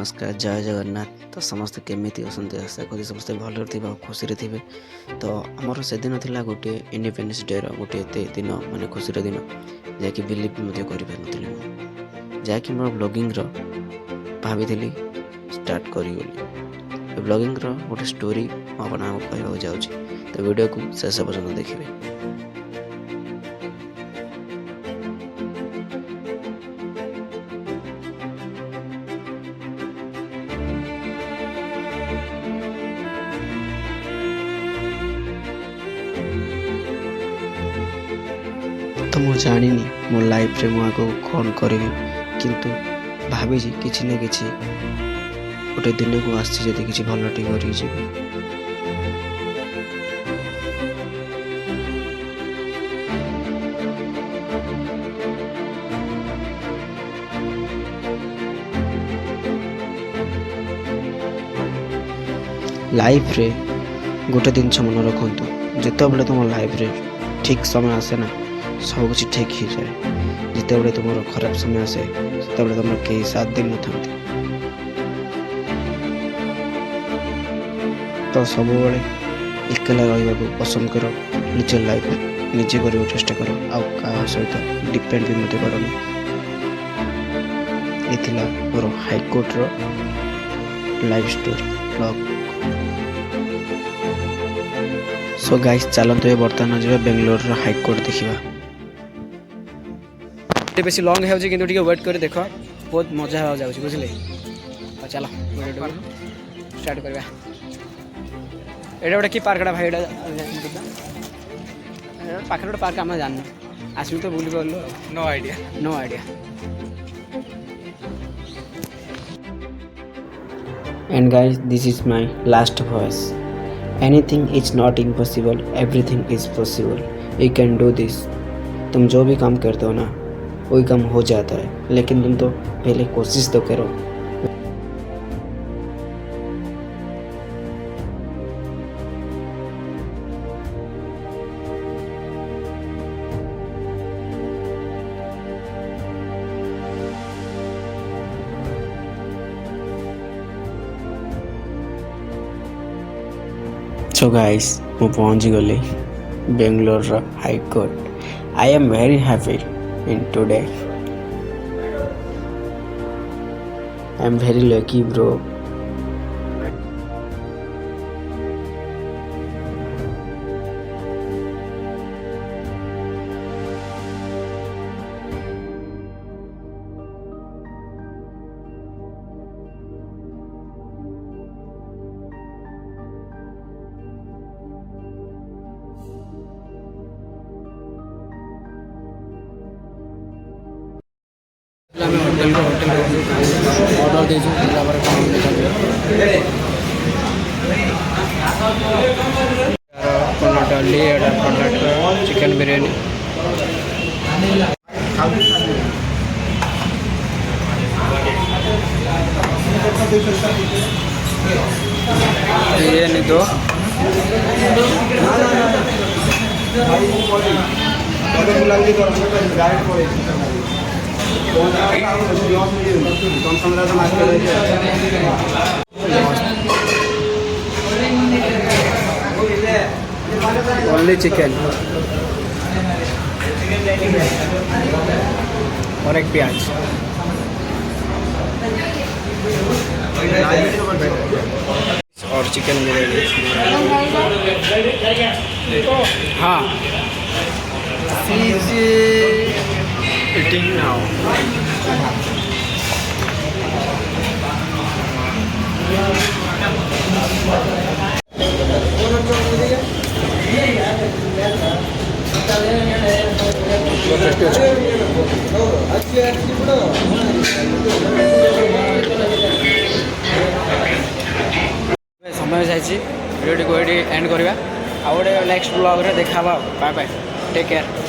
नमस्कार जय जगन्नाथ। तो समस्ते केमिति असंते आशा करी समस्ते भल खुशी थे। तो आमर से दिन था गोटे इंडिपेंडेंस डे रोटे दिन माने खुशी दिन जैकि बिलीव भी कर जैकि मोर ब्लॉगिंग भाभी स्टार्ट करी ब्लॉगिंग गोटे स्टोरी आपको कहवाक जाऊँगी। तो वीडियो को शेष पर्यटन देखिए। तो मु जानी मो लाइफ रे मुझे कौन करी किंतु भाभी किसी न किसी गोटे दिन को आसी किसी भल टी कर लाइफ रे गोटे दिन मन रखु जिते बड़े तुम लाइफ रे ठीक समय आसे ना सब कुछ ठीक ही जाए। जिते बड़े तुम खराब समय आसे से तुम कई साथ दिन न था। तो सब बड़े एकला रहा पसंद कर निज लाइफ निजे कर चेष्टा कर आ सहित डिपेंड भी मत कर। ये मोर हाईकोर्ट रो life story blog. So guys चलते ये बर्तमान जा बेंगलोर हाईकोर्ट देखा। बेसी लंग हो कि वेट कर देख बहुत मजा हो जाऊँ बुझे। चलो स्टार्ट करवा। ये गोटे कि पार्कटा भाई पाखे गोटे पार्क आम जान आसलु तो बुली गलु no idea. And guys, this is my last voice. Anything is not impossible, everything is possible. You can do this. तुम जो भी काम करते हो ना वही काम हो जाता है, लेकिन तुम तो पहले कोशिश तो करो। So guys, मैं पहुंच गली Bangalore high court. I am very happy in today. I am very lucky bro. Order दे डाली चिकन बिरयानी बिरयानी दो ओनली चिकन और एक प्याज और चिकन बिरयानी। हाँ eating now. समय जाइए वीडियो को एंड करवा। आ गोटे नेक्स्ट ब्लॉग रे देखा। Bye bye, take care.